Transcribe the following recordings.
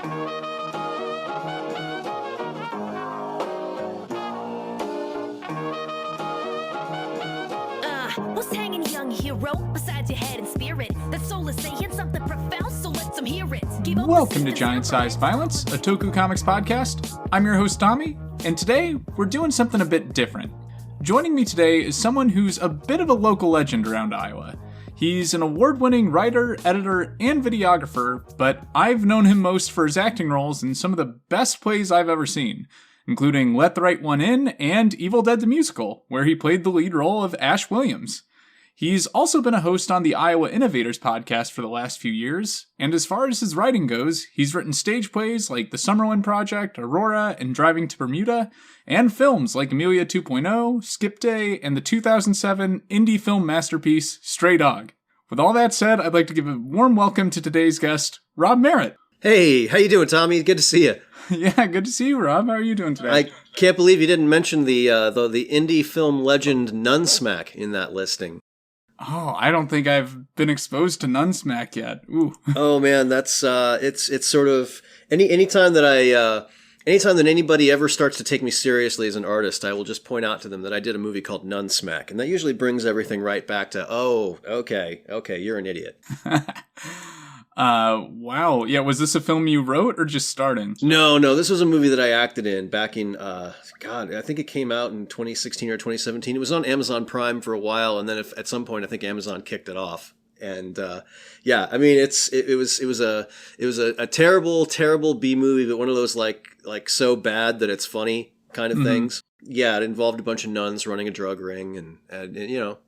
What's hanging, young hero, besides your head and spirit? That soul is saying something profound, so let them hear it. Welcome to Giant Size Violence, a Toku Comics podcast. I'm your host, Tomi, and today we're doing something a bit different. Joining me today is someone who's a bit of a local legend around Iowa. He's an award-winning writer, editor, and videographer, but I've known him most for his acting roles in some of the best plays I've ever seen, including Let the Right One In and Evil Dead the Musical, where he played the lead role of Ash Williams. He's also been a host on the Iowa Innovators podcast for the last few years, and as far as his writing goes, he's written stage plays like The Summerwind Project, Aurora, and Driving to Bermuda, and films like Amelia 2.0, Skip Day, and the 2007 indie film masterpiece, Stray Dog. With all that said, I'd like to give a warm welcome to today's guest, Rob Merritt. Hey, how you doing, Tommy? Good to see you. Yeah, good to see you, Rob. How are you doing today? I can't believe you didn't mention the indie film legend Nunsmack in that listing. Oh, I don't think I've been exposed to Nunsmack yet. Ooh. Oh man, that's it's sort of anytime that anybody ever starts to take me seriously as an artist, I will just point out to them that I did a movie called Nunsmack, and that usually brings everything right back to, oh, okay, you're an idiot. Wow. Yeah, was this a film you wrote or just starting? No, this was a movie that I acted in back in, I think it came out in 2016 or 2017. It was on Amazon Prime for a while, and then at some point I think Amazon kicked it off. And yeah, I mean it was a terrible B movie, but one of those like so bad that it's funny kind of things. Yeah, it involved a bunch of nuns running a drug ring, and you know,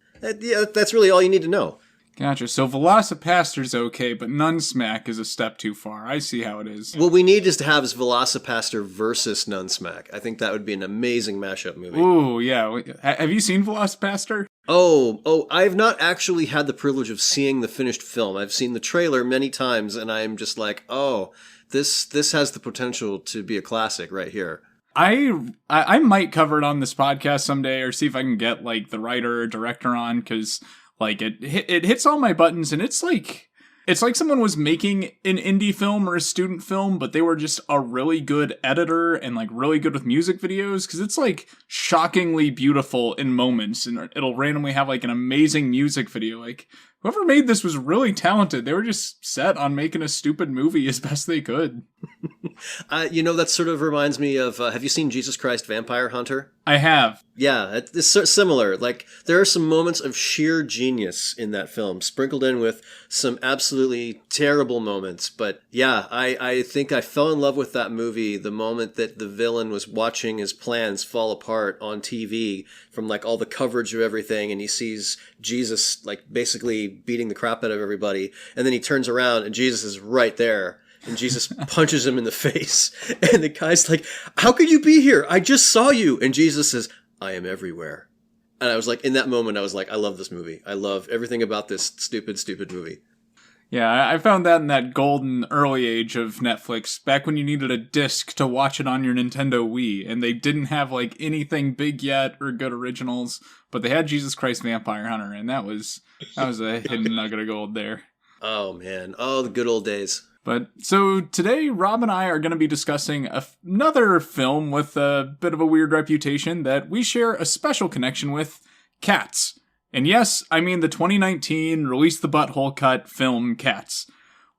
yeah, that's really all you need to know. Gotcha. So Velocipaster's okay, but Nunsmack is a step too far. I see how it is. What we need is to have Velocipaster versus Nunsmack. I think that would be an amazing mashup movie. Ooh, yeah. Have you seen Velocipaster? Oh, I've not actually had the privilege of seeing the finished film. I've seen the trailer many times, and I'm just like, oh, this has the potential to be a classic right here. I might cover it on this podcast someday, or see if I can get like the writer or director on, because like it hits all my buttons, and it's like someone was making an indie film or a student film, but they were just a really good editor and like really good with music videos, because it's like shockingly beautiful in moments, and it'll randomly have like an amazing music video. Like whoever made this was really talented. They were just set on making a stupid movie as best they could. That sort of reminds me of, have you seen Jesus Christ Vampire Hunter? I have. Yeah, it's similar. Like, there are some moments of sheer genius in that film, sprinkled in with some absolutely terrible moments. But yeah, I think I fell in love with that movie the moment that the villain was watching his plans fall apart on TV from like all the coverage of everything, and he sees Jesus like basically beating the crap out of everybody, and then he turns around and Jesus is right there. And Jesus punches him in the face. And the guy's like, how could you be here? I just saw you. And Jesus says, I am everywhere. And I was like, in that moment, I was like, I love this movie. I love everything about this stupid movie. Yeah, I found that in that golden early age of Netflix, back when you needed a disc to watch it on your Nintendo Wii, and they didn't have like anything big yet or good originals, but they had Jesus Christ Vampire Hunter, and that was a hidden nugget of gold there. Oh man, the good old days. But so today, Rob and I are going to be discussing another film with a bit of a weird reputation that we share a special connection with, Cats. And yes, I mean the 2019 Release the Butthole Cut film, Cats.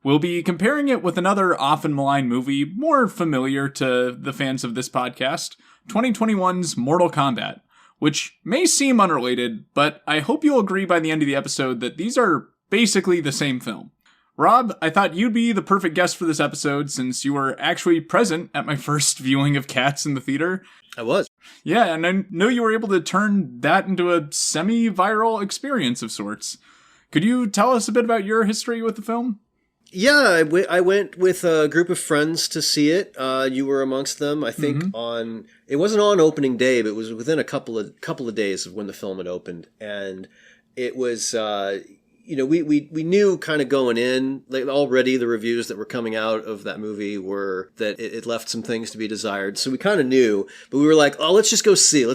We'll be comparing it with another often maligned movie, more familiar to the fans of this podcast, 2021's Mortal Kombat, which may seem unrelated, but I hope you'll agree by the end of the episode that these are basically the same film. Rob, I thought you'd be the perfect guest for this episode since you were actually present at my first viewing of Cats in the theater. I was. Yeah, and I know you were able to turn that into a semi-viral experience of sorts. Could you tell us a bit about your history with the film? Yeah, I went with a group of friends to see it. You were amongst them. I think it wasn't on opening day, but it was within a couple of days of when the film had opened, and it was. we knew kind of going in, like already the reviews that were coming out of that movie were that it left some things to be desired. So we kind of knew, but we were like, oh, let's just go see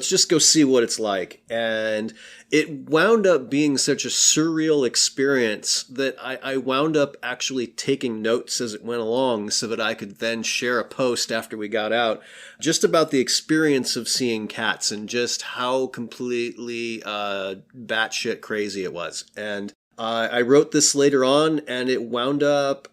what it's like. And it wound up being such a surreal experience that I wound up actually taking notes as it went along so that I could then share a post after we got out just about the experience of seeing Cats and just how completely batshit crazy it was. And I wrote this later on, and it wound up,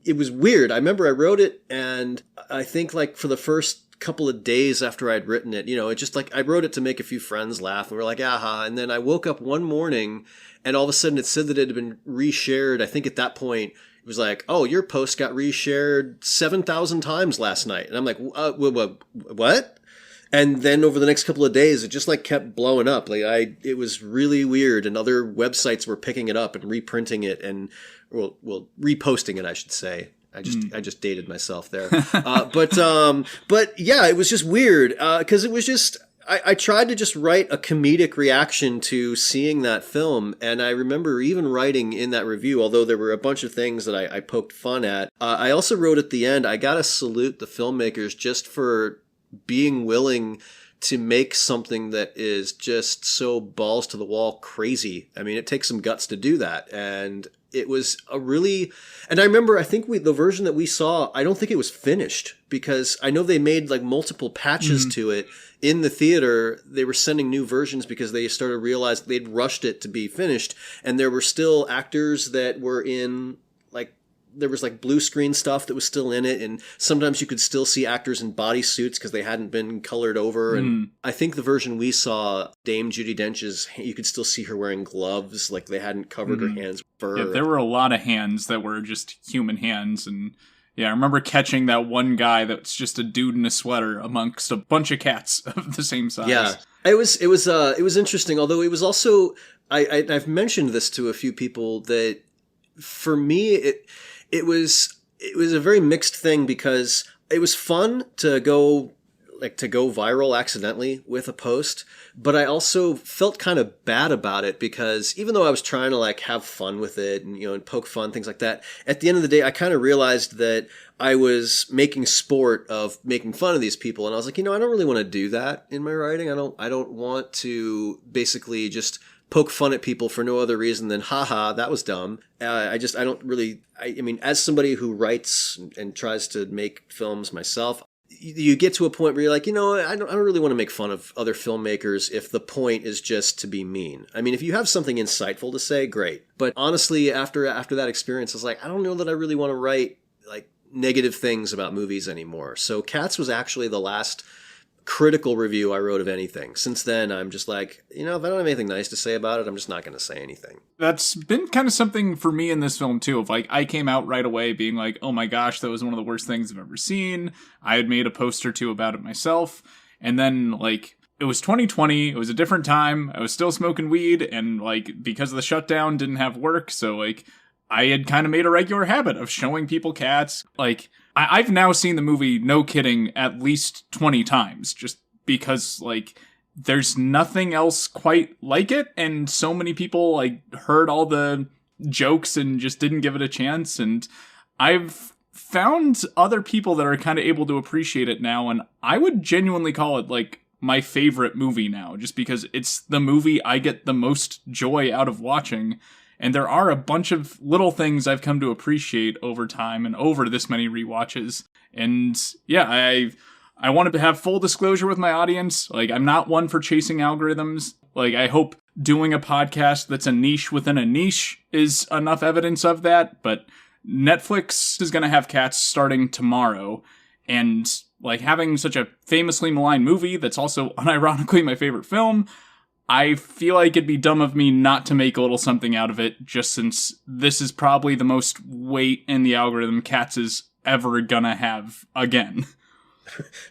it was weird. I remember I wrote it, and I think like for the first couple of days after I'd written it, it just like I wrote it to make a few friends laugh, and we were like, aha. And then I woke up one morning, and all of a sudden it said that it had been reshared. I think at that point it was like, oh, your post got reshared 7,000 times last night. And I'm like, what? And then over the next couple of days, it just like kept blowing up. It was really weird, and other websites were picking it up and reprinting it and, well, reposting it, I should say. I just dated myself there. But yeah, it was just weird. 'Cause it was just, I tried to just write a comedic reaction to seeing that film. And I remember even writing in that review, although there were a bunch of things that I poked fun at. I also wrote at the end, I gotta salute the filmmakers just for being willing to make something that is just so balls to the wall crazy. I mean, it takes some guts to do that. And it was and I remember, I think the version that we saw, I don't think it was finished, because I know they made like multiple patches to it in the theater. They were sending new versions because they started to realize they'd rushed it to be finished. And there were still actors that were in there was like blue screen stuff that was still in it, and sometimes you could still see actors in bodysuits because they hadn't been colored over. And I think the version we saw, Dame Judi Dench's, you could still see her wearing gloves, like they hadn't covered her hands with fur. Yeah, there were a lot of hands that were just human hands, and yeah, I remember catching that one guy that's just a dude in a sweater amongst a bunch of cats of the same size. Yeah, it was interesting. Although it was also, I've mentioned this to a few people that for me it was a very mixed thing, because it was fun to go viral accidentally with a post, but I also felt kind of bad about it, because even though I was trying to like have fun with it and, and poke fun, things like that, at the end of the day, I kind of realized that I was making sport of making fun of these people. And I was like, I don't really want to do that in my writing. I don't want to basically just poke fun at people for no other reason than, haha, that was dumb. I mean, as somebody who writes and tries to make films myself, you get to a point where you're like, I don't really want to make fun of other filmmakers if the point is just to be mean. I mean, if you have something insightful to say, great. But honestly, after that experience, I was like, I don't know that I really want to write like negative things about movies anymore. So Cats was actually the last critical review I wrote of anything. Since then, I'm just like, if I don't have anything nice to say about it, I'm just not going to say anything. That's been kind of something for me in this film too, of like, I came out right away being like, oh my gosh, that was one of the worst things I've ever seen. I had made a post or two about it myself. And then like, it was 2020, it was a different time, I was still smoking weed, and like, because of the shutdown, didn't have work, so like, I had kind of made a regular habit of showing people Cats. Like, I've now seen the movie, no kidding, at least 20 times, just because, like, there's nothing else quite like it, and so many people, like, heard all the jokes and just didn't give it a chance, and I've found other people that are kind of able to appreciate it now, and I would genuinely call it, like, my favorite movie now, just because it's the movie I get the most joy out of watching. And there are a bunch of little things I've come to appreciate over time and over this many rewatches. And yeah, I wanted to have full disclosure with my audience. Like, I'm not one for chasing algorithms. Like, I hope doing a podcast that's a niche within a niche is enough evidence of that. But Netflix is going to have Cats starting tomorrow. And like, having such a famously maligned movie that's also unironically my favorite film, I feel like it'd be dumb of me not to make a little something out of it, just since this is probably the most weight in the algorithm Cats is ever gonna have again.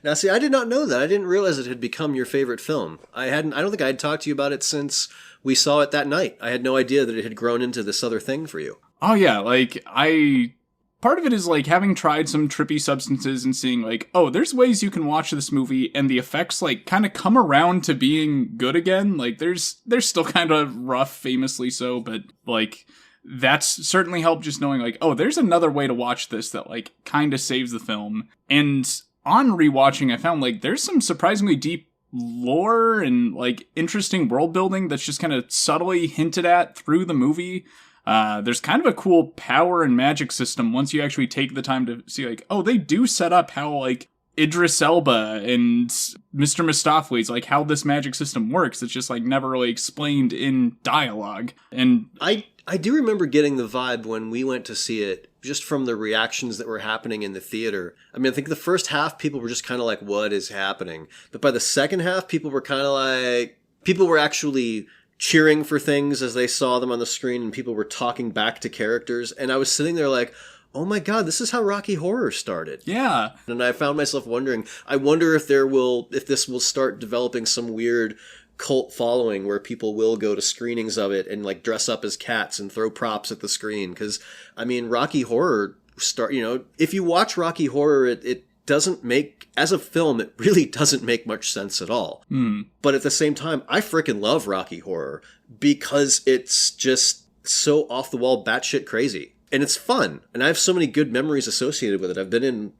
Now, see, I did not know that. I didn't realize it had become your favorite film. I don't think I had talked to you about it since we saw it that night. I had no idea that it had grown into this other thing for you. Oh yeah, like, I part of it is like having tried some trippy substances and seeing like, oh, there's ways you can watch this movie and the effects like kind of come around to being good again. Like there's still kind of rough, famously so, but like that's certainly helped just knowing like, oh, there's another way to watch this that like kind of saves the film. And on rewatching, I found like there's some surprisingly deep lore and like interesting world building that's just kind of subtly hinted at through the movie. There's kind of a cool power and magic system once you actually take the time to see like, oh, they do set up how like Idris Elba and Mr. Mistopheles, like how this magic system works. It's just like never really explained in dialogue. And I do remember getting the vibe when we went to see it, just from the reactions that were happening in the theater. I mean, I think the first half, people were just kind of like, what is happening? But by the second half, people were actually cheering for things as they saw them on the screen, and people were talking back to characters. And I was sitting there like, oh my God, this is how Rocky Horror started. yeah. And I found myself wondering, I wonder if this will start developing some weird cult following where people will go to screenings of it and like dress up as cats and throw props at the screen. Because I mean, Rocky Horror if you watch Rocky Horror, it doesn't make, as a film, it really doesn't make much sense at all. But at the same time, I freaking love Rocky Horror because it's just so off the wall, batshit crazy. And it's fun. And I have so many good memories associated with it. I've been in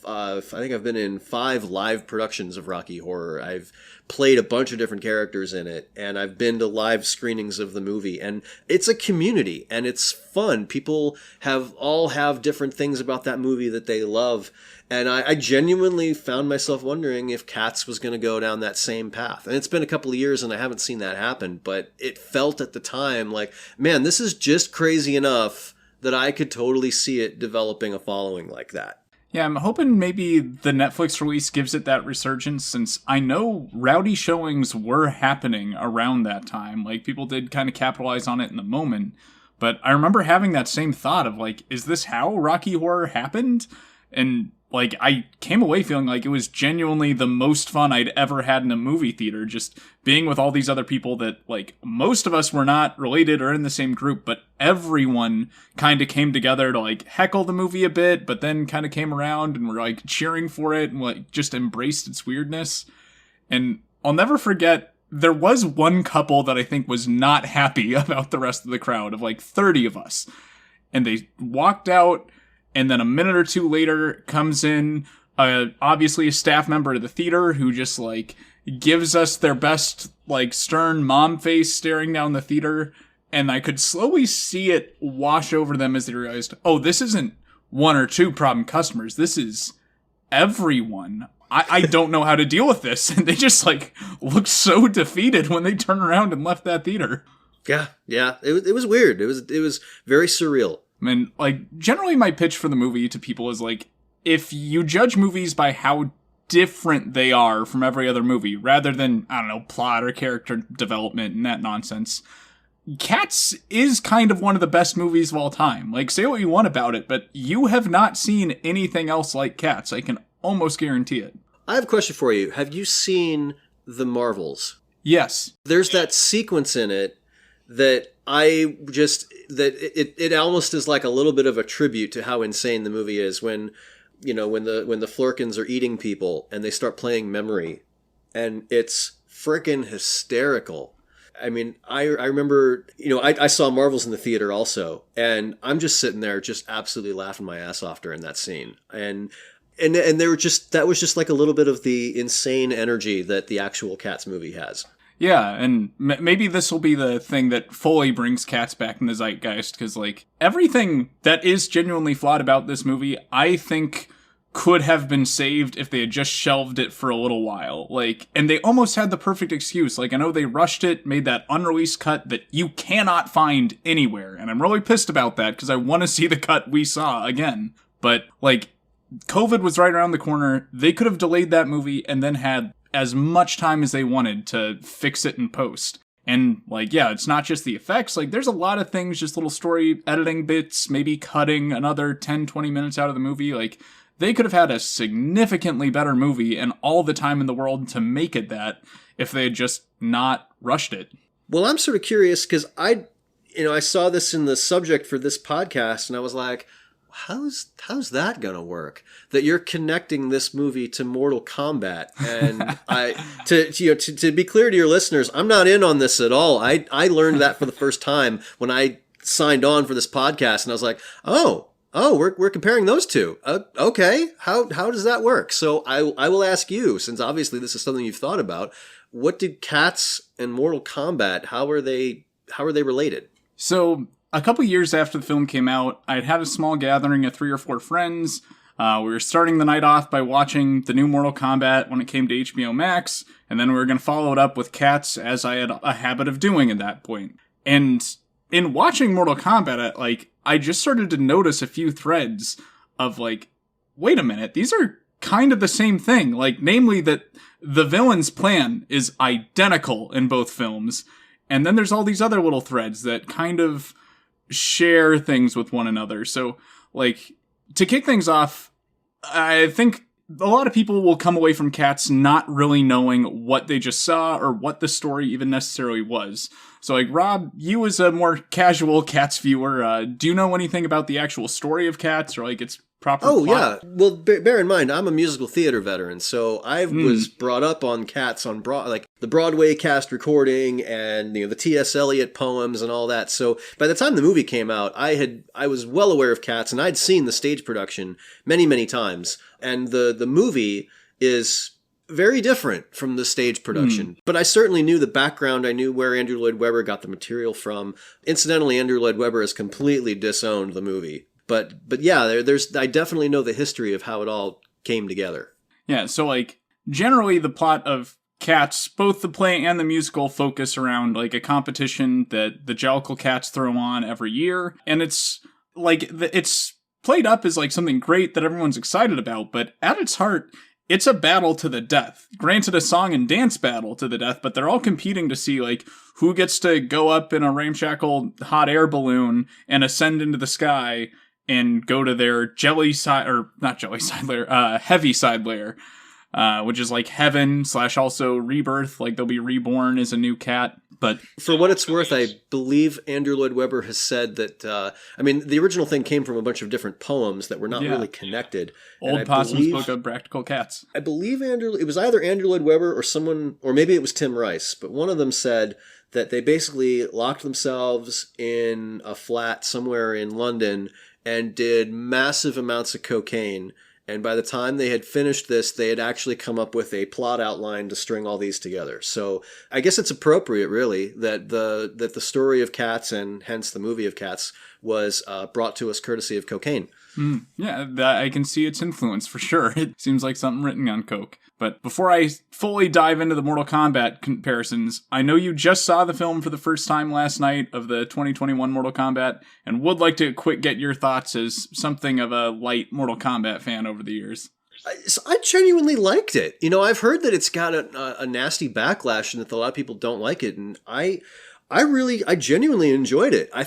I think I've been in 5 live productions of Rocky Horror. I've played a bunch of different characters in it, and I've been to live screenings of the movie. And it's a community, and it's fun. People all have different things about that movie that they love. And I genuinely found myself wondering if Cats was going to go down that same path. And it's been a couple of years, and I haven't seen that happen. But it felt at the time like, man, this is just crazy enough that I could totally see it developing a following like that. Yeah, I'm hoping maybe the Netflix release gives it that resurgence, since I know rowdy showings were happening around that time. Like, people did kind of capitalize on it in the moment. But I remember having that same thought of, like, is this how Rocky Horror happened? And, like, I came away feeling like it was genuinely the most fun I'd ever had in a movie theater, just being with all these other people that, like, most of us were not related or in the same group, but everyone kind of came together to, like, heckle the movie a bit, but then kind of came around and were, like, cheering for it and, like, just embraced its weirdness. And I'll never forget, there was one couple that I think was not happy about the rest of the crowd, of, like, 30 of us. And they walked out, and then a minute or two later comes in, obviously a staff member of the theater who just, like, gives us their best, like, stern mom face staring down the theater. And I could slowly see it wash over them as they realized, oh, this isn't 1 or 2 problem customers. This is everyone. I don't know how to deal with this. And they just, like, looked so defeated when they turned around and left that theater. Yeah. It was weird. It was very surreal. I mean, like, generally my pitch for the movie to people is, like, if you judge movies by how different they are from every other movie, rather than, I don't know, plot or character development and that nonsense, Cats is kind of one of the best movies of all time. Like, say what you want about it, but you have not seen anything else like Cats. I can almost guarantee it. I have a question for you. Have you seen The Marvels? Yes. There's that sequence in it that it almost is like a little bit of a tribute to how insane the movie is when the Flurkins are eating people and they start playing Memory, and it's freaking hysterical. I mean, I remember, I saw Marvels in the theater also, and I'm just sitting there just absolutely laughing my ass off during that scene. And that was just like a little bit of the insane energy that the actual Cats movie has. Yeah, and maybe this will be the thing that fully brings Cats back in the zeitgeist, because, like, everything that is genuinely flawed about this movie, I think, could have been saved if they had just shelved it for a little while. Like, and they almost had the perfect excuse. Like, I know they rushed it, made that unreleased cut that you cannot find anywhere, and I'm really pissed about that, because I want to see the cut we saw again. But, like, COVID was right around the corner. They could have delayed that movie and then had as much time as they wanted to fix it in post. And, like, yeah, it's not just the effects. Like, there's a lot of things, just little story editing bits, maybe cutting another 10, 20 minutes out of the movie. Like, they could have had a significantly better movie and all the time in the world to make it that if they had just not rushed it. Well, I'm sort of curious because I saw this in the subject for this podcast and I was like, how's that gonna work? That you're connecting this movie to Mortal Kombat, and to be clear to your listeners, I'm not in on this at all. I learned that for the first time when I signed on for this podcast, and I was like, oh, we're comparing those two. Okay, how does that work? So I will ask you, since obviously this is something you've thought about, what did Cats and Mortal Kombat? How are they related? So a couple years after the film came out, I'd had a small gathering of 3 or 4 friends. We were starting the night off by watching the new Mortal Kombat when it came to HBO Max, and then we were going to follow it up with Cats, as I had a habit of doing at that point. And in watching Mortal Kombat, I just started to notice a few threads of wait a minute, these are kind of the same thing. Namely that the villain's plan is identical in both films, and then there's all these other little threads that kind of share things with one another. So, to kick things off, I think a lot of people will come away from Cats not really knowing what they just saw or what the story even necessarily was. So, Rob, you as a more casual Cats viewer, do you know anything about the actual story of Cats or its proper plot? Yeah. Well, bear in mind, I'm a musical theater veteran, so I was brought up on Cats on the Broadway cast recording and the T.S. Eliot poems and all that. So by the time the movie came out, I was well aware of Cats, and I'd seen the stage production many, many times. And the movie is very different from the stage production. But I certainly knew the background. I knew where Andrew Lloyd Webber got the material from. Incidentally, Andrew Lloyd Webber has completely disowned the movie. But yeah, I definitely know the history of how it all came together. Yeah, so generally the plot of Cats, both the play and the musical, focus around a competition that the Jellicle Cats throw on every year, and it's it's played up as something great that everyone's excited about, but at its heart, it's a battle to the death. Granted, a song and dance battle to the death, but they're all competing to see who gets to go up in a ramshackle hot air balloon and ascend into the sky and go to their heavy side layer, which is heaven / also rebirth. They'll be reborn as a new cat. But for what it's worth, I believe Andrew Lloyd Webber has said that, the original thing came from a bunch of different poems that were not really connected. Old Possum's Book of Practical Cats. I believe it was either Andrew Lloyd Webber or someone, or maybe it was Tim Rice, but one of them said that they basically locked themselves in a flat somewhere in London and did massive amounts of cocaine. And by the time they had finished this, they had actually come up with a plot outline to string all these together. So I guess it's appropriate, really, that the story of Cats, and hence the movie of Cats, was brought to us courtesy of cocaine. Yeah, I can see its influence for sure. It seems like something written on coke. But before I fully dive into the Mortal Kombat comparisons, I know you just saw the film for the first time last night of the 2021 Mortal Kombat, and would like to get your thoughts as something of a light Mortal Kombat fan over the years. I genuinely liked it. I've heard that it's got a nasty backlash and that a lot of people don't like it, and I genuinely enjoyed it. I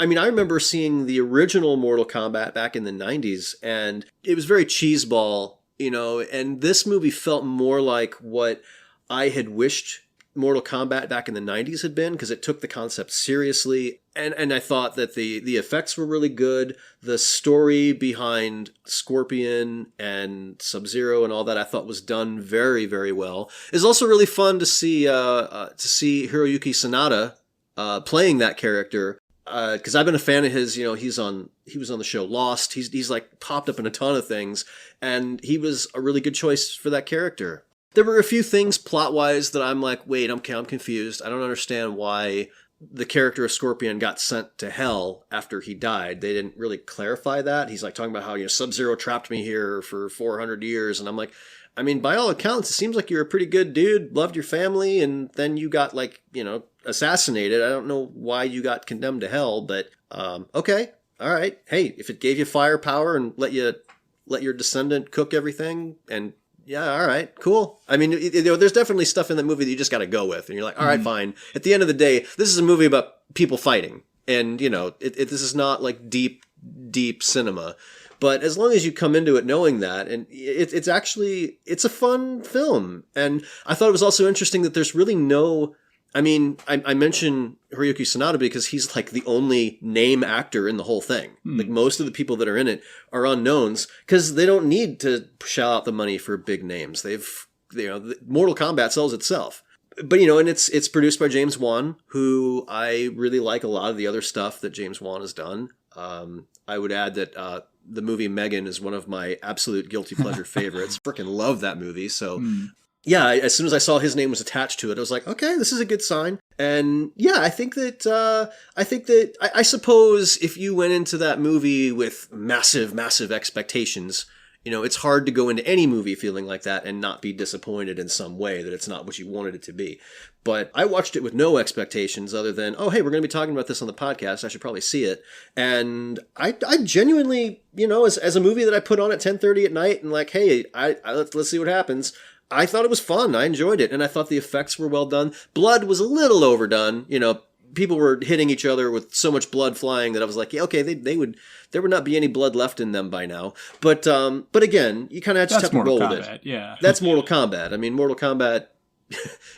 remember seeing the original Mortal Kombat back in the 90s, and it was very cheeseball, and this movie felt more like what I had wished Mortal Kombat back in the 90s had been, because it took the concept seriously, and I thought that the effects were really good. The story behind Scorpion and Sub-Zero and all that I thought was done very, very well. It's also really fun to see Hiroyuki Sanada playing that character. Because I've been a fan of his, he was on the show Lost. He's popped up in a ton of things, and he was a really good choice for that character. There were a few things plot-wise that I'm wait, I'm confused. I don't understand why the character of Scorpion got sent to hell after he died. They didn't really clarify that. He's talking about how, Sub-Zero trapped me here for 400 years, and I'm by all accounts, it seems like you're a pretty good dude, loved your family, and then you got assassinated. I don't know why you got condemned to hell, but okay, all right. Hey, if it gave you firepower and let your descendant cook everything, and yeah, all right, cool. There's definitely stuff in that movie that you just got to go with, and you're all right, fine. At the end of the day, this is a movie about people fighting, and this is not deep cinema. But as long as you come into it knowing that, and it's a fun film. And I thought it was also interesting that there's really no I mean, I mention Hiroyuki Sanada because he's like the only name actor in the whole thing. Like most of the people that are in it are unknowns because they don't need to shell out the money for big names. Mortal Kombat sells itself. But, and it's produced by James Wan, who I really like a lot of the other stuff that James Wan has done. I would add that the movie Megan is one of my absolute guilty pleasure favorites. Freaking love that movie. So, yeah, as soon as I saw his name was attached to it, I was like, okay, this is a good sign. And yeah, I suppose if you went into that movie with massive, massive expectations, it's hard to go into any movie feeling like that and not be disappointed in some way that it's not what you wanted it to be. But I watched it with no expectations other than, oh, hey, we're going to be talking about this on the podcast. I should probably see it. And I genuinely, as a movie that I put on at 10:30 at night and like, hey, let's see what happens. I thought it was fun. I enjoyed it. And I thought the effects were well done. Blood was a little overdone. People were hitting each other with so much blood flying that I was like, yeah, okay, there would not be any blood left in them by now. But again, you kind of just have to roll with it. Yeah. That's Mortal Kombat. I mean, Mortal Kombat,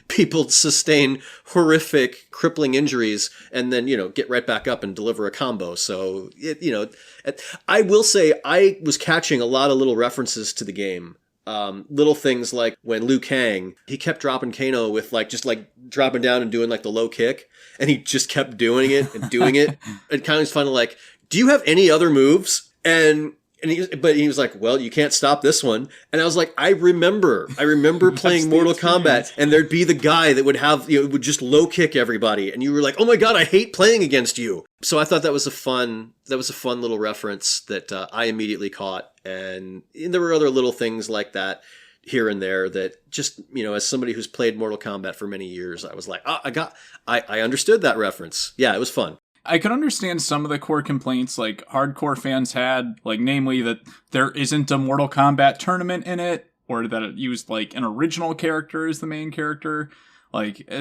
people sustain horrific, crippling injuries and then, get right back up and deliver a combo. So, I will say I was catching a lot of little references to the game. Little things like when Liu Kang, he kept dropping Kano with just dropping down and doing the low kick, and he just kept doing it and doing it. And kind of finally like, do you have any other moves? But he was like, well, you can't stop this one. And I was like, I remember playing Mortal Kombat, and there'd be the guy that would have, would just low kick everybody. And you were like, oh my God, I hate playing against you. So I thought that was a fun little reference that I immediately caught. And there were other little things like that here and there that just, as somebody who's played Mortal Kombat for many years, I was like, I understood that reference. Yeah, it was fun. I could understand some of the core complaints like hardcore fans had, namely that there isn't a Mortal Kombat tournament in it, or that it used an original character as the main character.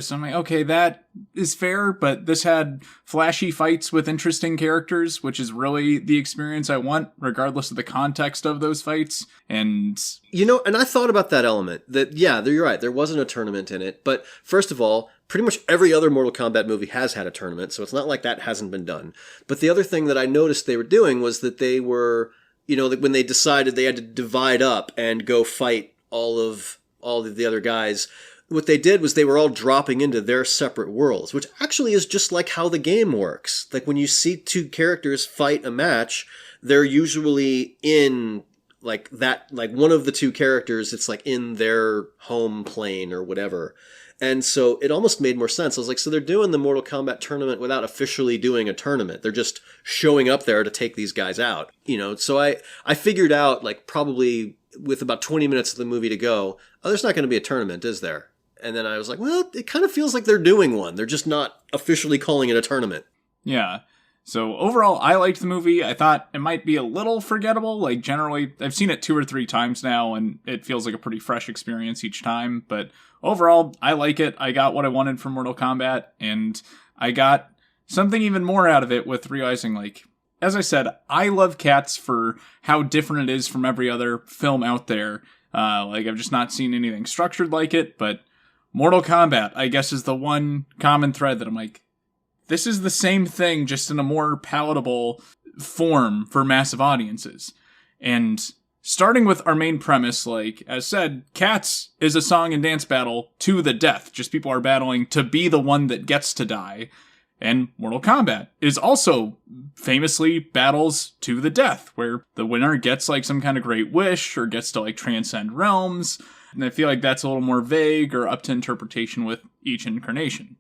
So I'm like, okay, that is fair, but this had flashy fights with interesting characters, which is really the experience I want, regardless of the context of those fights. And and I thought about that element that, yeah, you're right. There wasn't a tournament in it. But first of all, pretty much every other Mortal Kombat movie has had a tournament. So it's not like that hasn't been done. But the other thing that I noticed they were doing was that they were, when they decided they had to divide up and go fight all of the other guys, what they did was they were all dropping into their separate worlds, which actually is just like how the game works. Like when you see two characters fight a match, they're usually in one of the two characters, it's in their home plane or whatever. And so it almost made more sense. I was like, so they're doing the Mortal Kombat tournament without officially doing a tournament. They're just showing up there to take these guys out. So I figured out probably with about 20 minutes of the movie to go, there's not going to be a tournament, is there? And then I was like, well, it kind of feels like they're doing one. They're just not officially calling it a tournament. Yeah. So overall, I liked the movie. I thought it might be a little forgettable. Generally, I've seen it 2 or 3 times now, and it feels like a pretty fresh experience each time. But overall, I like it. I got what I wanted from Mortal Kombat, and I got something even more out of it with realizing, as I said, I love Cats for how different it is from every other film out there. I've just not seen anything structured like it, but Mortal Kombat, I guess, is the one common thread that I'm like, this is the same thing, just in a more palatable form for massive audiences. And starting with our main premise, as said, Cats is a song and dance battle to the death. Just people are battling to be the one that gets to die. And Mortal Kombat is also famously battles to the death, where the winner gets some kind of great wish or gets to transcend realms. And I feel like that's a little more vague or up to interpretation with each incarnation.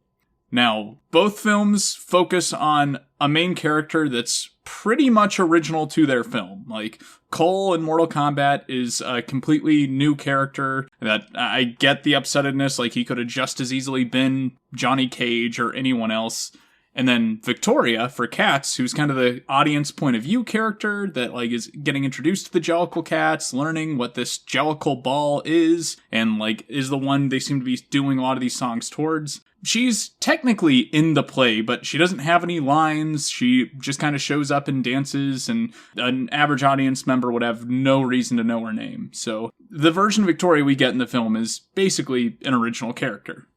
Now, both films focus on a main character that's pretty much original to their film. Cole in Mortal Kombat is a completely new character that I get the upsetness, he could have just as easily been Johnny Cage or anyone else. And then Victoria for Cats, who's kind of the audience point of view character that is getting introduced to the Jellicle Cats, learning what this Jellicle ball is, and is the one they seem to be doing a lot of these songs towards. She's technically in the play, but she doesn't have any lines. She just kind of shows up and dances, and an average audience member would have no reason to know her name. So the version of Victoria we get in the film is basically an original character.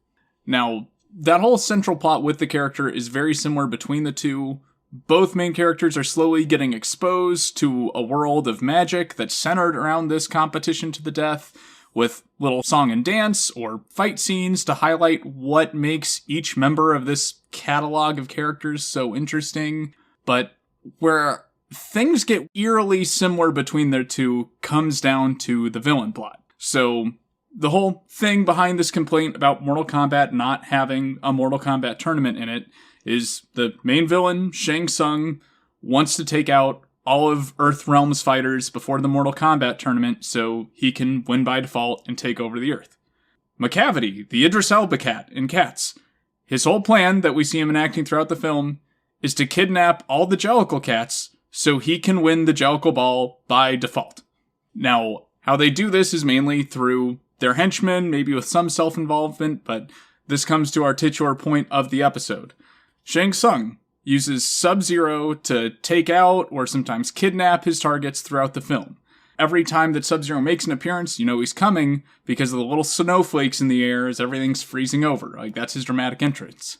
Now, that whole central plot with the character is very similar between the two. Both main characters are slowly getting exposed to a world of magic that's centered around this competition to the death, with little song and dance or fight scenes to highlight what makes each member of this catalog of characters so interesting. But where things get eerily similar between the two comes down to the villain plot. So the whole thing behind this complaint about Mortal Kombat not having a Mortal Kombat tournament in it is the main villain, Shang Tsung, wants to take out all of Earthrealm's fighters before the Mortal Kombat tournament so he can win by default and take over the Earth. Macavity, the Idris Elba cat in Cats, his whole plan that we see him enacting throughout the film is to kidnap all the Jellicle cats so he can win the Jellicle Ball by default. Now, how they do this is mainly through their henchmen, maybe with some self-involvement, but this comes to our titular point of the episode. Shang Tsung uses Sub-Zero to take out or sometimes kidnap his targets throughout the film. Every time that Sub-Zero makes an appearance, you know he's coming because of the little snowflakes in the air as everything's freezing over. Like, that's his dramatic entrance.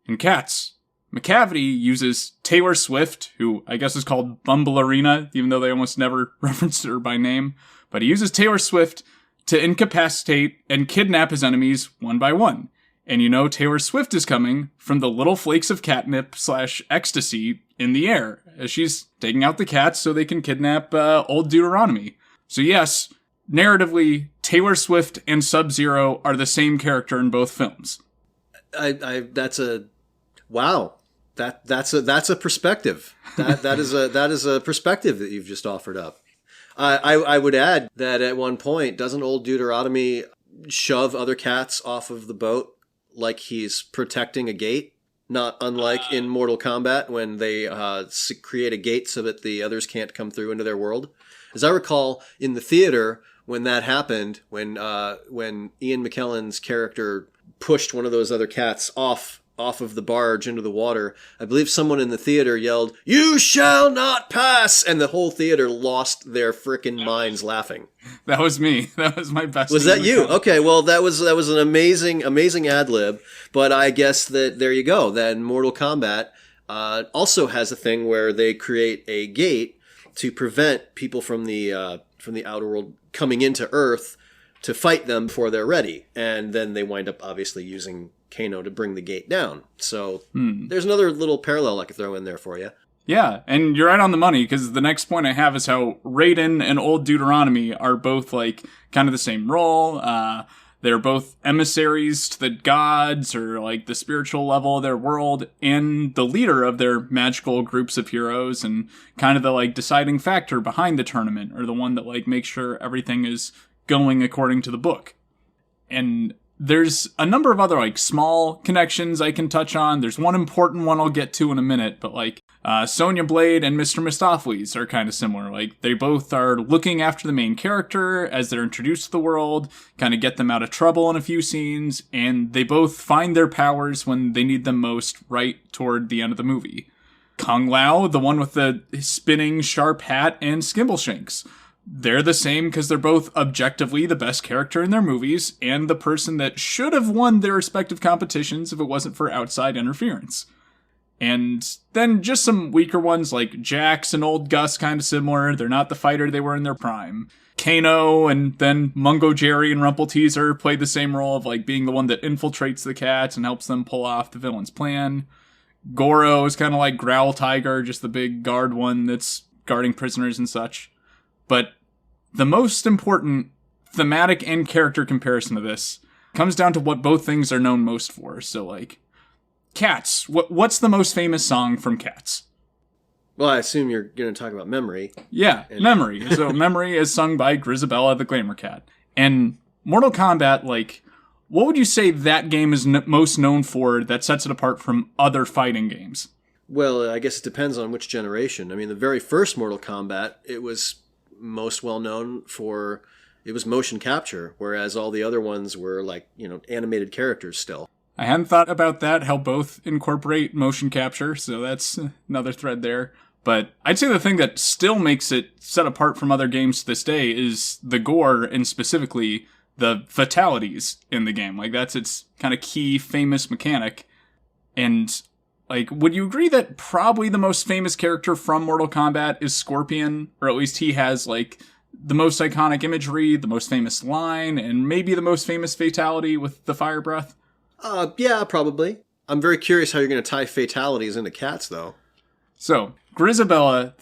In Cats, Macavity uses Taylor Swift, who I guess is called Bumblearina, even though they almost never referenced her by name. But he uses Taylor Swift to incapacitate and kidnap his enemies one by one. And you know Taylor Swift is coming from the little flakes of catnip / ecstasy in the air as she's taking out the cats so they can kidnap old Deuteronomy. So yes, narratively, Taylor Swift and Sub-Zero are the same character in both films. That's a perspective. That is a perspective that you've just offered up. I would add that at one point, doesn't old Deuteronomy shove other cats off of the boat like he's protecting a gate? Not unlike in Mortal Kombat when they create a gate so that the others can't come through into their world. As I recall, in the theater, when that happened, when Ian McKellen's character pushed one of those other cats off of the barge into the water, I believe someone in the theater yelled, "You shall not pass!" And the whole theater lost their frickin' minds laughing. That was me. That was my best. Was that you? Okay, well, that was an amazing ad-lib, but I guess that there you go. Then Mortal Kombat also has a thing where they create a gate to prevent people from the outer world coming into Earth to fight them before they're ready. And then they wind up obviously using Kano to bring the gate down. So there's another little parallel I could throw in there for you. Yeah, and you're right on the money, because the next point I have is how Raiden and Old Deuteronomy are both, like, kind of the same role. They're both emissaries to the gods, or, like, the spiritual level of their world, and the leader of their magical groups of heroes, and kind of the, like, deciding factor behind the tournament, or the one that, like, makes sure everything is going according to the book. And there's a number of other, like, small connections I can touch on. There's one important one I'll get to in a minute, but, like, Sonya Blade and Mr. Mistopheles are kind of similar. Like, they both are looking after the main character as they're introduced to the world, kind of get them out of trouble in a few scenes, and they both find their powers when they need them most right toward the end of the movie. Kung Lao, the one with the spinning sharp hat, and Skimbleshanks. They're the same because they're both objectively the best character in their movies and the person that should have won their respective competitions if it wasn't for outside interference. And then just some weaker ones like Jax and Old Gus, kind of similar. They're not the fighter they were in their prime. Kano and then Mungo Jerry and Rumpelteazer play the same role of, like, being the one that infiltrates the cats and helps them pull off the villain's plan. Goro is kind of like Growl Tiger, just the big guard one that's guarding prisoners and such. But the most important thematic and character comparison of this comes down to what both things are known most for. So, like, Cats. What's the most famous song from Cats? Well, I assume you're going to talk about Memory. Yeah, Memory. So Memory is sung by Grisabella the Glamour Cat. And Mortal Kombat, like, what would you say that game is most known for that sets it apart from other fighting games? Well, I guess it depends on which generation. I mean, the very first Mortal Kombat, it was most well known for, it was motion capture, whereas all the other ones were, like, animated characters still. I hadn't thought about that, how both incorporate motion capture, so that's another thread there. But I'd say the thing that still makes it set apart from other games to this day is the gore, and specifically the fatalities in the game. Like, that's its kind of key famous mechanic. And, like, would you agree that probably the most famous character from Mortal Kombat is Scorpion? Or at least he has, like, the most iconic imagery, the most famous line, and maybe the most famous fatality with the fire breath? Yeah, probably. I'm very curious how you're going to tie fatalities into Cats, though. So, Grisabella,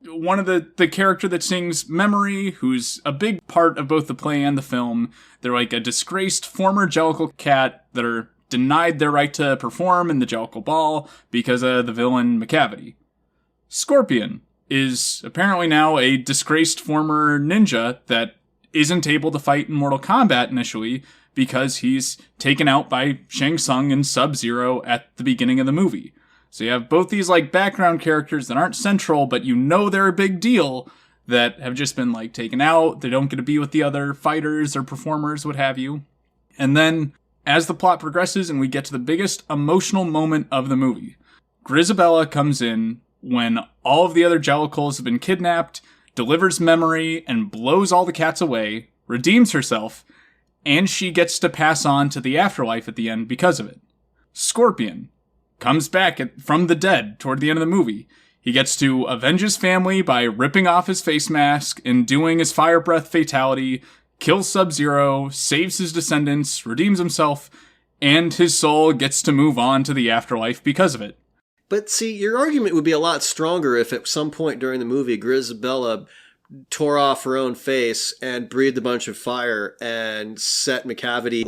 one of the character that sings Memory, who's a big part of both the play and the film. They're like a disgraced former Jellicle cat that are denied their right to perform in the Jellicle Ball because of the villain Macavity. Scorpion is apparently now a disgraced former ninja that isn't able to fight in Mortal Kombat initially because he's taken out by Shang Tsung and Sub-Zero at the beginning of the movie. So you have both these, like, background characters that aren't central, but you know they're a big deal, that have just been, like, taken out. They don't get to be with the other fighters or performers, what have you. And then, as the plot progresses and we get to the biggest emotional moment of the movie, Grisabella comes in when all of the other Jellicles have been kidnapped, delivers Memory, and blows all the cats away, redeems herself, and she gets to pass on to the afterlife at the end because of it. Scorpion comes back from the dead toward the end of the movie. He gets to avenge his family by ripping off his face mask and doing his fire breath fatality, kills Sub-Zero, saves his descendants, redeems himself, and his soul gets to move on to the afterlife because of it. But see, your argument would be a lot stronger if at some point during the movie, Grisabella tore off her own face and breathed a bunch of fire and set Macavity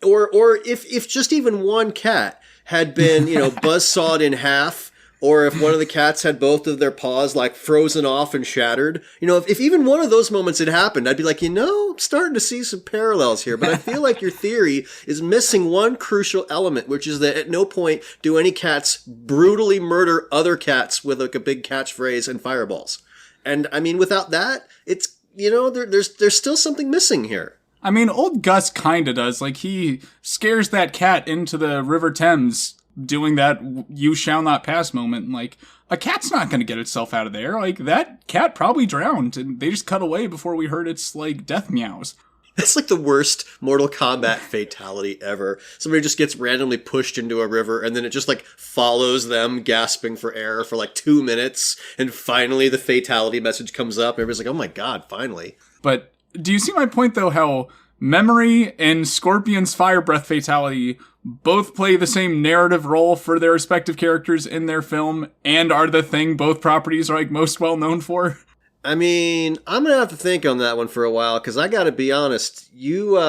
or if just even one cat had been, buzzsawed in half, or if one of the cats had both of their paws frozen off and shattered. If even one of those moments had happened, I'd be like, I'm starting to see some parallels here. But I feel like your theory is missing one crucial element, which is that at no point do any cats brutally murder other cats with a big catchphrase and fireballs. And I mean, without that, it's, there's still something missing here. I mean, old Gus kinda does. He scares that cat into the River Thames doing that "you shall not pass" moment. And, a cat's not gonna get itself out of there. That cat probably drowned, and they just cut away before we heard its, death meows. That's the worst Mortal Kombat fatality ever. Somebody just gets randomly pushed into a river, and then it just, follows them gasping for air for, 2 minutes, and finally the fatality message comes up, and everybody's like, oh my god, finally. But do you see my point, though, how Memory and Scorpion's fire breath fatality both play the same narrative role for their respective characters in their film, and are the thing both properties are, most well known for? I mean, I'm going to have to think on that one for a while, because I got to be honest, you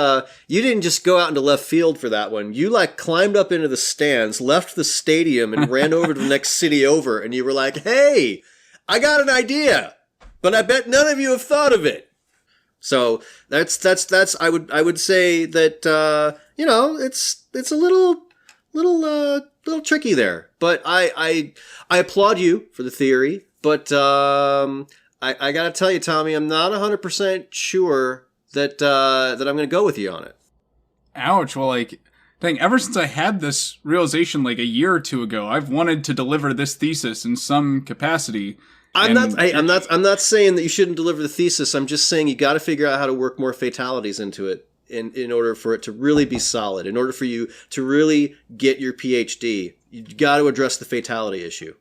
didn't just go out into left field for that one. You, climbed up into the stands, left the stadium, and ran over to the next city over, and you were like, hey, I got an idea, but I bet none of you have thought of it. So that's I would say that it's a little tricky there, but I applaud you for the theory, but I gotta tell you, Tommy, I'm not 100% sure that I'm gonna go with you on it. Ouch. Well, dang, ever since I had this realization a year or two ago, I've wanted to deliver this thesis in some capacity. I'm not saying that you shouldn't deliver the thesis. I'm just saying you got to figure out how to work more fatalities into it in order for it to really be solid. In order for you to really get your PhD, you got to address the fatality issue.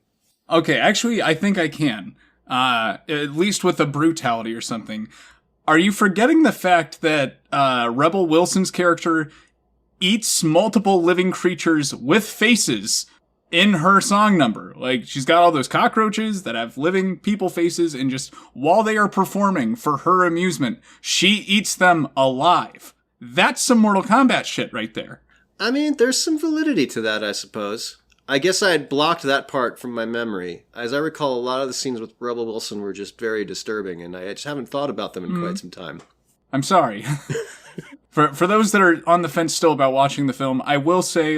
Okay, actually, I think I can. At least with a brutality or something. Are you forgetting the fact that Rebel Wilson's character eats multiple living creatures with faces in her song number? She's got all those cockroaches that have living people faces, and just while they are performing for her amusement, she eats them alive. That's some Mortal Kombat shit right there. I mean, there's some validity to that, I suppose. I guess I had blocked that part from my memory. As I recall, a lot of the scenes with Rebel Wilson were just very disturbing, and I just haven't thought about them in quite some time. I'm sorry. For those that are on the fence still about watching the film, I will say,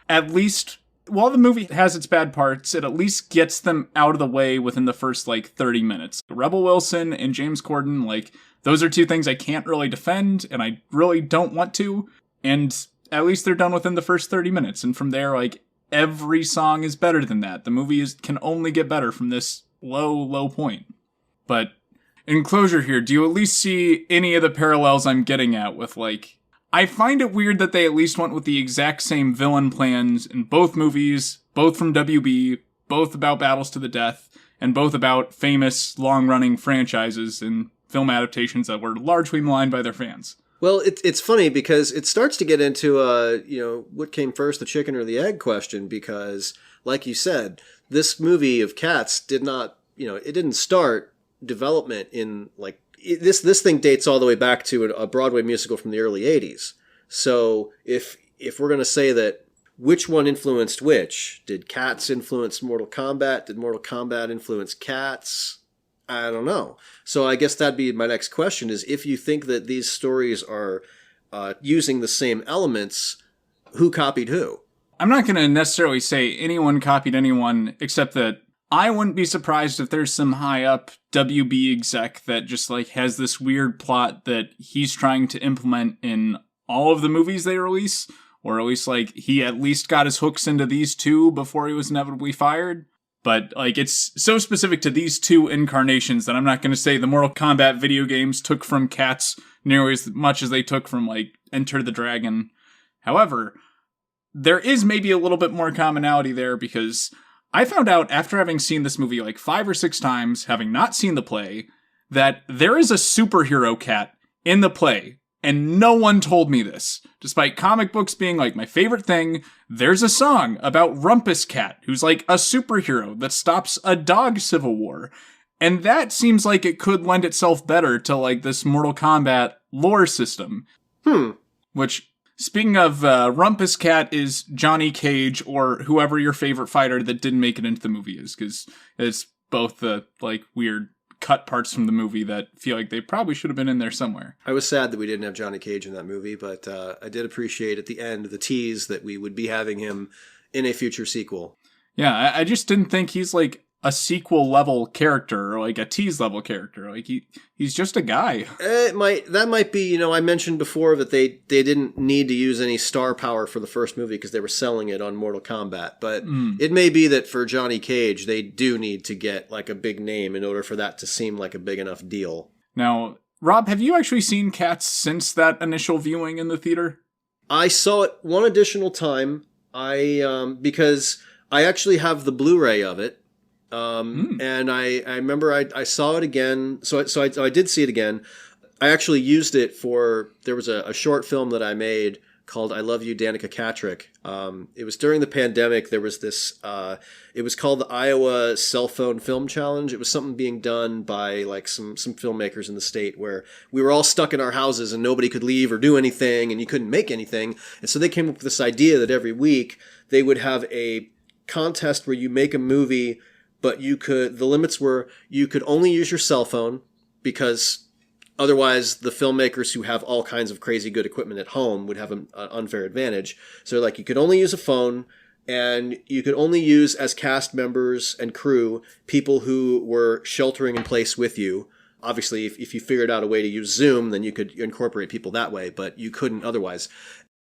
at least while the movie has its bad parts, it at least gets them out of the way within the first 30 minutes. Rebel Wilson and James Corden, those are two things I can't really defend, and I really don't want to. And at least they're done within the first 30 minutes. And from there, every song is better than that. The movie can only get better from this low point. But in closure here, do you at least see any of the parallels I'm getting at with, like, I find it weird that they at least went with the exact same villain plans in both movies, both from WB, both about battles to the death, and both about famous, long-running franchises and film adaptations that were largely maligned by their fans. Well, it's funny because it starts to get into what came first, the chicken or the egg question, because, like you said, this movie of Cats did not, it didn't start development in, like, this thing dates all the way back to a Broadway musical from the early 80s. So if we're going to say that which one influenced which, did Cats influence Mortal Kombat? Did Mortal Kombat influence Cats? I don't know. So I guess that'd be my next question is, if you think that these stories are using the same elements, who copied who? I'm not going to necessarily say anyone copied anyone, except that I wouldn't be surprised if there's some high up WB exec that just like has this weird plot that he's trying to implement in all of the movies they release, or at least like he at least got his hooks into these two before he was inevitably fired. But, like, it's so specific to these two incarnations that I'm not going to say the Mortal Kombat video games took from Cats nearly as much as they took from, like, Enter the Dragon. However, there is maybe a little bit more commonality there, because I found out after having seen this movie, like, 5 or 6 times, having not seen the play, that there is a superhero cat in the play. And no one told me this. Despite comic books being like my favorite thing, there's a song about Rumpus Cat, who's like a superhero that stops a dog civil war. And that seems like it could lend itself better to like this Mortal Kombat lore system. Which, speaking of, Rumpus Cat is Johnny Cage or whoever your favorite fighter that didn't make it into the movie is, because it's both the like weird cut parts from the movie that feel like they probably should have been in there somewhere. I was sad that we didn't have Johnny Cage in that movie, but I did appreciate at the end the tease that we would be having him in a future sequel. Yeah, I just didn't think he's like a sequel level character or like a tease level character. Like he's just a guy. That might be, I mentioned before that they didn't need to use any star power for the first movie because they were selling it on Mortal Kombat. But it may be that for Johnny Cage, they do need to get like a big name in order for that to seem like a big enough deal. Now, Rob, have you actually seen Cats since that initial viewing in the theater? I saw it one additional time. Because I actually have the Blu-ray of it. And I remember I saw it again. So I did see it again. I actually used it there was a short film that I made called I Love You, Danica Catrick. It was during the pandemic. There was this, it was called the Iowa Cell Phone Film Challenge. It was something being done by like some filmmakers in the state where we were all stuck in our houses and nobody could leave or do anything and you couldn't make anything. And so they came up with this idea that every week they would have a contest where you make a movie, but the limits were you could only use your cell phone because otherwise the filmmakers who have all kinds of crazy good equipment at home would have an unfair advantage. So like you could only use a phone and you could only use as cast members and crew people who were sheltering in place with you. Obviously, if you figured out a way to use Zoom, then you could incorporate people that way, but you couldn't otherwise.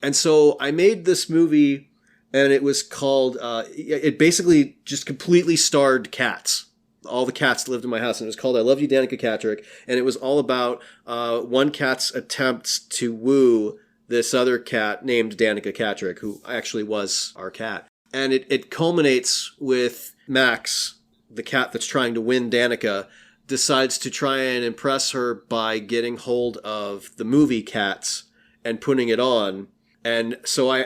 And so I made this movie. And it was called, it basically just completely starred cats. All the cats lived in my house. And it was called I Love You, Danica Catrick. And it was all about one cat's attempts to woo this other cat named Danica Catrick, who actually was our cat. And it culminates with Max, the cat that's trying to win Danica, decides to try and impress her by getting hold of the movie Cats and putting it on. And so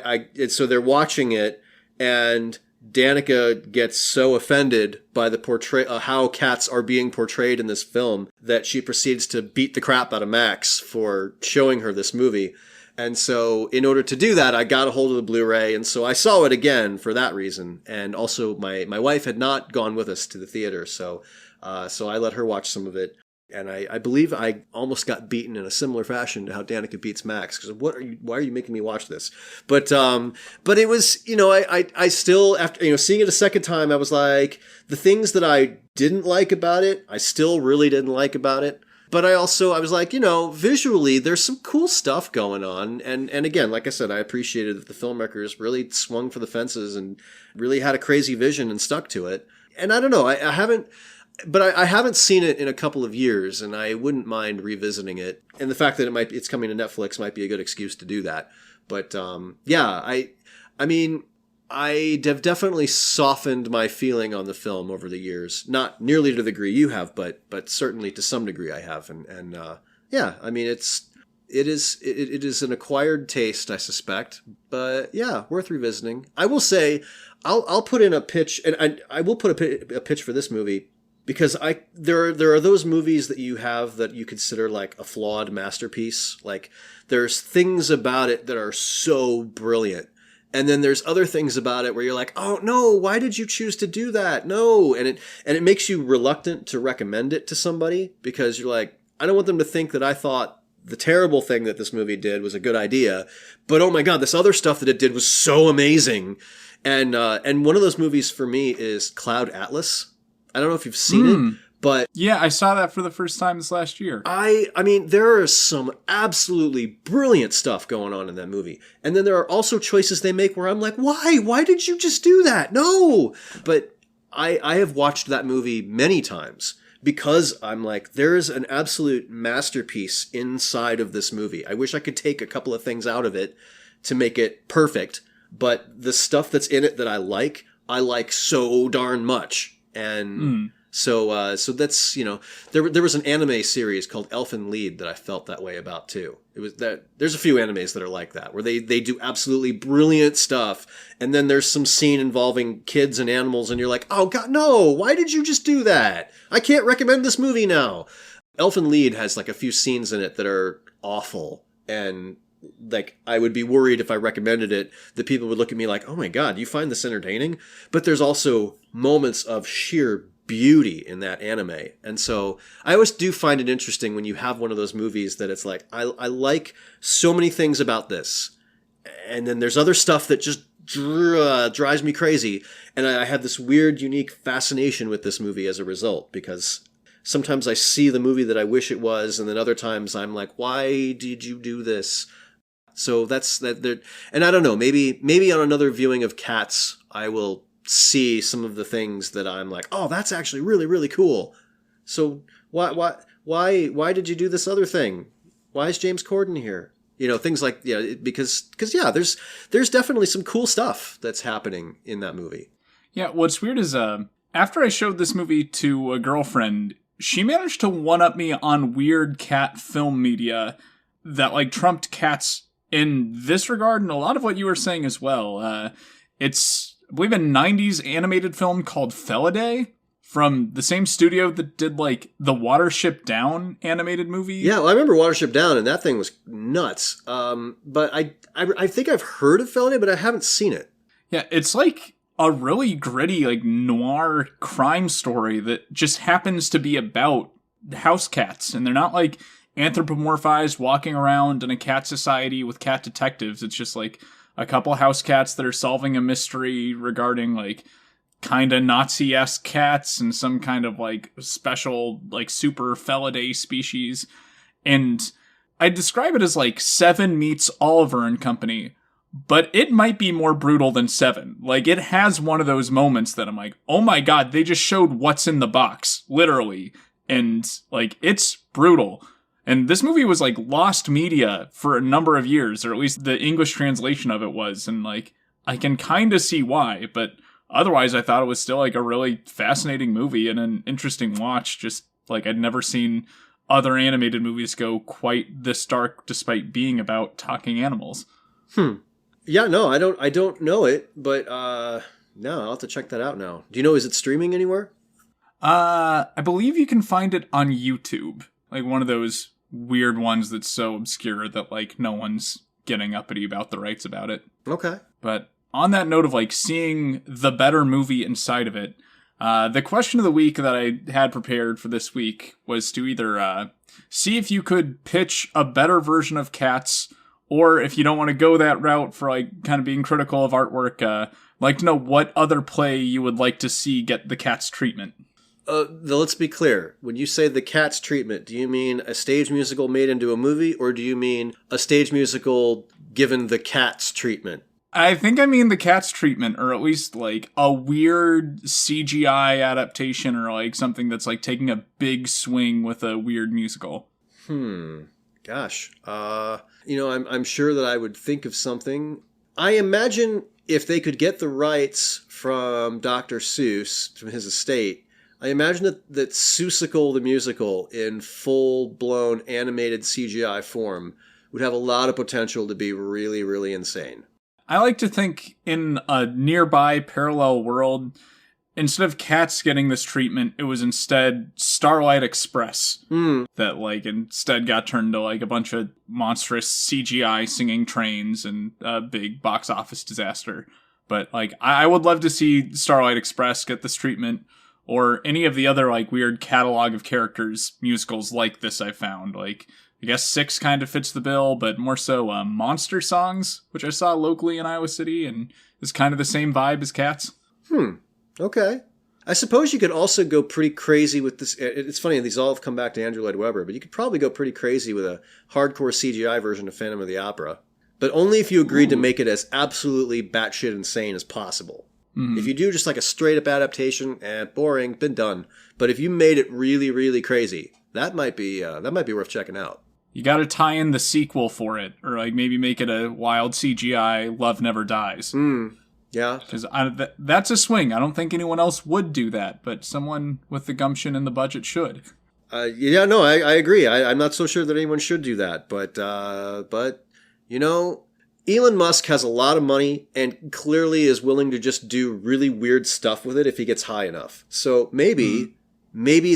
so they're watching it, and Danica gets so offended by the how cats are being portrayed in this film that she proceeds to beat the crap out of Max for showing her this movie. And so in order to do that, I got a hold of the Blu-ray, and so I saw it again for that reason. And also my wife had not gone with us to the theater, so I let her watch some of it. And I believe I almost got beaten in a similar fashion to how Danica beats Max. Because why are you making me watch this? But it was, I still, after, seeing it a second time, I was like, the things that I didn't like about it, I still really didn't like about it. But I was like, visually, there's some cool stuff going on. And again, like I said, I appreciated that the filmmakers really swung for the fences and really had a crazy vision and stuck to it. And I don't know, But I haven't seen it in a couple of years, and I wouldn't mind revisiting it. And the fact that it's coming to Netflix might be a good excuse to do that. But yeah, I mean, I have definitely softened my feeling on the film over the years. Not nearly to the degree you have, but certainly to some degree I have. And yeah, I mean, it is an acquired taste, I suspect. But yeah, worth revisiting. I will say, I'll put in a pitch, and I will put a pitch for this movie. Because there are those movies that you have that you consider like a flawed masterpiece. Like there's things about it that are so brilliant. And then there's other things about it where you're like, oh no, why did you choose to do that? No. And it makes you reluctant to recommend it to somebody because you're like, I don't want them to think that I thought the terrible thing that this movie did was a good idea. But oh my God, this other stuff that it did was so amazing. And one of those movies for me is Cloud Atlas. I don't know if you've seen it, but yeah, I saw that for the first time this last year. I mean, there is some absolutely brilliant stuff going on in that movie. And then there are also choices they make where I'm like, why? Why did you just do that? No. But I have watched that movie many times because I'm like, there is an absolute masterpiece inside of this movie. I wish I could take a couple of things out of it to make it perfect. But the stuff that's in it that I like so darn much. And so that's, there was an anime series called Elfen Lied that I felt that way about too. It was that there's a few animes that are like that, where they do absolutely brilliant stuff. And then there's some scene involving kids and animals and you're like, oh God, no, why did you just do that? I can't recommend this movie now. Elfen Lied has like a few scenes in it that are awful. And like, I would be worried if I recommended it that people would look at me like, oh my God, you find this entertaining? But there's also moments of sheer beauty in that anime. And so I always do find it interesting when you have one of those movies that it's like, I like so many things about this. And then there's other stuff that just drives me crazy. And I have this weird, unique fascination with this movie as a result, because sometimes I see the movie that I wish it was. And then other times I'm like, why did you do this? So that's that. And I don't know, maybe on another viewing of Cats, I will see some of the things that I'm like, oh, that's actually really, really cool. So why did you do this other thing? Why is James Corden here? Things like, because yeah, there's definitely some cool stuff that's happening in that movie. Yeah, what's weird is after I showed this movie to a girlfriend, she managed to one-up me on weird cat film media that like trumped Cats in this regard, and a lot of what you were saying as well. It's, I believe, a 90s animated film called Felidae from the same studio that did, like, the Watership Down animated movie. Yeah, well, I remember Watership Down, and that thing was nuts. But I think I've heard of Felidae, but I haven't seen it. Yeah, it's like a really gritty, like, noir crime story that just happens to be about house cats, and they're not, like, anthropomorphized walking around in a cat society with cat detectives. It's just like a couple house cats that are solving a mystery regarding like kind of Nazi-esque cats and some kind of like special like super Felidae species. And I describe it as like Seven meets Oliver and Company, but it might be more brutal than Seven. Like it has one of those moments that I'm like, oh my God, they just showed what's in the box, literally. And like, it's brutal. And this movie was, like, lost media for a number of years, or at least the English translation of it was. And, like, I can kind of see why, but otherwise I thought it was still, like, a really fascinating movie and an interesting watch. Just, like, I'd never seen other animated movies go quite this dark despite being about talking animals. Yeah, no, I don't know it, but, no, I'll have to check that out now. Do you know, is it streaming anywhere? I believe you can find it on YouTube. Like, one of those weird ones that's so obscure that like no one's getting uppity about the rights about it. Okay. But on that note of like seeing the better movie inside of it, the question of the week that I had prepared for this week was to either see if you could pitch a better version of Cats, or if you don't want to go that route for like kind of being critical of artwork, like to know what other play you would like to see get the Cats treatment. Let's be clear. When you say the Cats treatment, do you mean a stage musical made into a movie, or do you mean a stage musical given the Cats treatment? I think I mean the Cats treatment, or at least like a weird CGI adaptation, or like something that's like taking a big swing with a weird musical. Gosh. I'm sure that I would think of something. I imagine if they could get the rights from Dr. Seuss, from his estate, I imagine that Seussical the musical in full-blown animated CGI form would have a lot of potential to be really, really insane. I like to think in a nearby parallel world, instead of Cats getting this treatment, it was instead Starlight Express that like instead got turned to like a bunch of monstrous CGI singing trains and a big box office disaster. But like I would love to see Starlight Express get this treatment, or any of the other like weird catalog of characters musicals like this I found. Like I guess Six kind of fits the bill, but more so Monster Songs, which I saw locally in Iowa City and is kind of the same vibe as Cats. Okay. I suppose you could also go pretty crazy with this. It's funny, these all have come back to Andrew Lloyd Webber, but you could probably go pretty crazy with a hardcore CGI version of Phantom of the Opera. But only if you agreed to make it as absolutely batshit insane as possible. If you do just like a straight up adaptation, boring, been done. But if you made it really, really crazy, that might be worth checking out. You gotta tie in the sequel for it, or like maybe make it a wild CGI Love Never Dies. Yeah. Because that's a swing. I don't think anyone else would do that, but someone with the gumption and the budget should. I agree. I'm not so sure that anyone should do that. But Elon Musk has a lot of money and clearly is willing to just do really weird stuff with it if he gets high enough. So maybe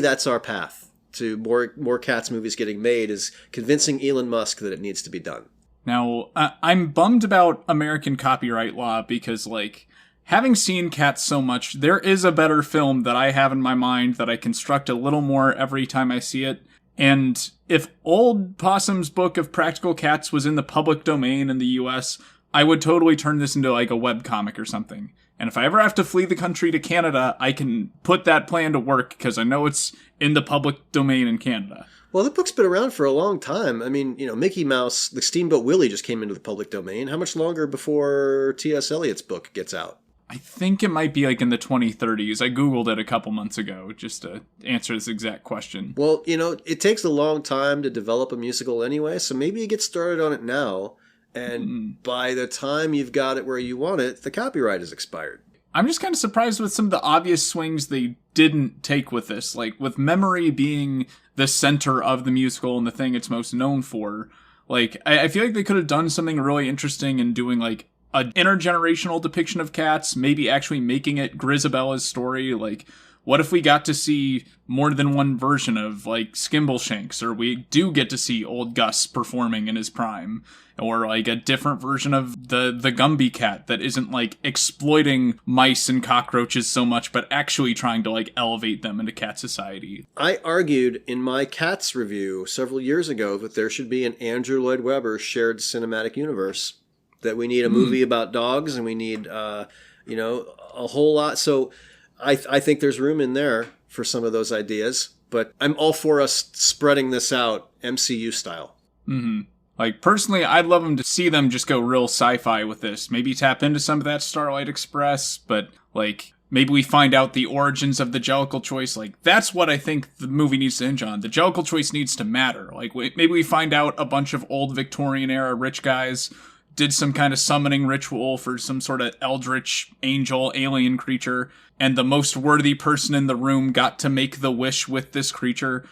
that's our path to more Cats movies getting made, is convincing Elon Musk that it needs to be done. Now, I'm bummed about American copyright law because, like, having seen Cats so much, there is a better film that I have in my mind that I construct a little more every time I see it. And if Old Possum's Book of Practical Cats was in the public domain in the US, I would totally turn this into, like, a webcomic or something. And if I ever have to flee the country to Canada, I can put that plan to work because I know it's in the public domain in Canada. Well, the book's been around for a long time. I mean, Mickey Mouse, the Steamboat Willie just came into the public domain. How much longer before T.S. Eliot's book gets out? I think it might be like in the 2030s. I Googled it a couple months ago just to answer this exact question. Well, it takes a long time to develop a musical anyway, so maybe you get started on it now, and by the time you've got it where you want it, the copyright is expired. I'm just kind of surprised with some of the obvious swings they didn't take with this. Like, with Memory being the center of the musical and the thing it's most known for, like, I feel like they could have done something really interesting in doing, like, an intergenerational depiction of Cats, maybe actually making it Grisabella's story. Like, what if we got to see more than one version of, like, Skimbleshanks, or we do get to see old Gus performing in his prime, or, like, a different version of the Gumby cat that isn't, like, exploiting mice and cockroaches so much, but actually trying to, like, elevate them into cat society. I argued in my Cats review several years ago that there should be an Andrew Lloyd Webber shared cinematic universe, that we need a movie about dogs, and we need, a whole lot. So I think there's room in there for some of those ideas, but I'm all for us spreading this out MCU style. Like, personally, I'd love them to see them just go real sci-fi with this. Maybe tap into some of that Starlight Express, but, like, maybe we find out the origins of the Jellicle choice. Like, that's what I think the movie needs to hinge on. The Jellicle choice needs to matter. Like, maybe we find out a bunch of old Victorian-era rich guys did some kind of summoning ritual for some sort of eldritch angel alien creature, and the most worthy person in the room got to make the wish with this creature,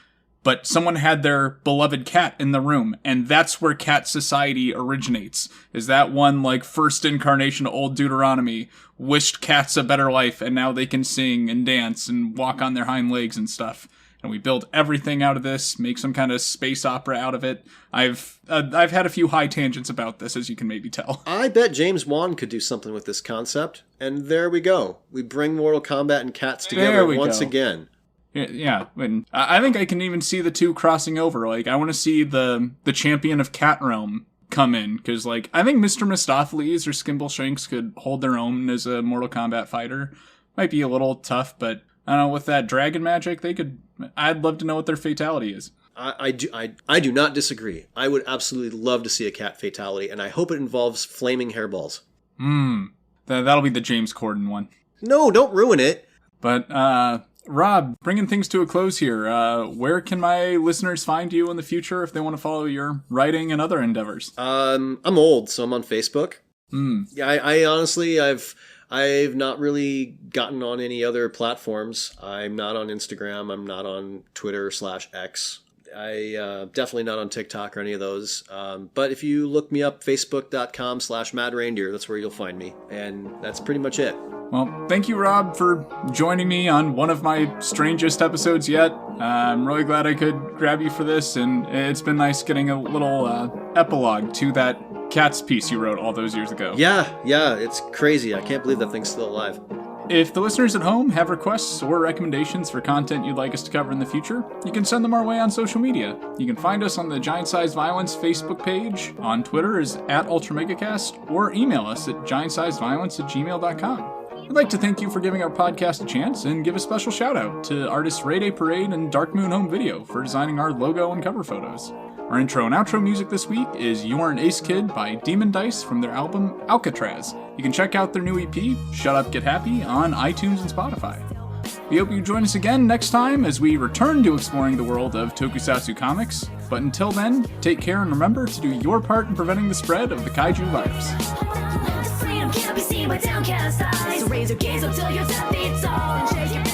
but someone had their beloved cat in the room, and that's where cat society originates. Is that one, like, first incarnation of Old Deuteronomy wished cats a better life, and now they can sing and dance and walk on their hind legs and stuff. And we build everything out of this, make some kind of space opera out of it. I've had a few high tangents about this, as you can maybe tell. I bet James Wan could do something with this concept, and there we go. We bring Mortal Kombat and Cats together once again. Yeah, and I think I can even see the two crossing over. Like, I want to see the champion of Cat Realm come in, because, like, I think Mr. Mistopheles or Skimbleshanks could hold their own as a Mortal Kombat fighter. Might be a little tough, but I don't know, with that dragon magic, they could. I'd love to know what their fatality is. I do not disagree. I would absolutely love to see a cat fatality, and I hope it involves flaming hairballs. That'll be the James Corden one. No, don't ruin it. But, Rob, bringing things to a close here, where can my listeners find you in the future if they want to follow your writing and other endeavors? I'm old, so I'm on Facebook. Yeah, I honestly, I've not really gotten on any other platforms. I'm not on Instagram. I'm not on Twitter/X. I definitely not on TikTok or any of those. But if you look me up, facebook.com/MadReindeer, that's where you'll find me. And that's pretty much it. Well, thank you, Rob, for joining me on one of my strangest episodes yet. I'm really glad I could grab you for this, and it's been nice getting a little epilogue to that Cats piece you wrote all those years ago. Yeah, it's crazy. I can't believe that thing's still alive. If the listeners at home have requests or recommendations for content you'd like us to cover in the future, you can send them our way on social media. You can find us on the Giant Size Violence Facebook page, on Twitter is @UltraMegaCast, or email us at giantsizedviolence@gmail.com. We'd like to thank you for giving our podcast a chance and give a special shout out to artists Ray Day Parade and Dark Moon Home Video for designing our logo and cover photos. Our intro and outro music this week is You're an Ace Kid by Demon Dice from their album Alcatraz. You can check out their new EP, Shut Up Get Happy, on iTunes and Spotify. We hope you join us again next time as we return to exploring the world of tokusatsu comics. But until then, take care and remember to do your part in preventing the spread of the kaiju virus. Freedom can't be seen by downcast eyes. So raise your gaze up till your 10 feet tall and shake your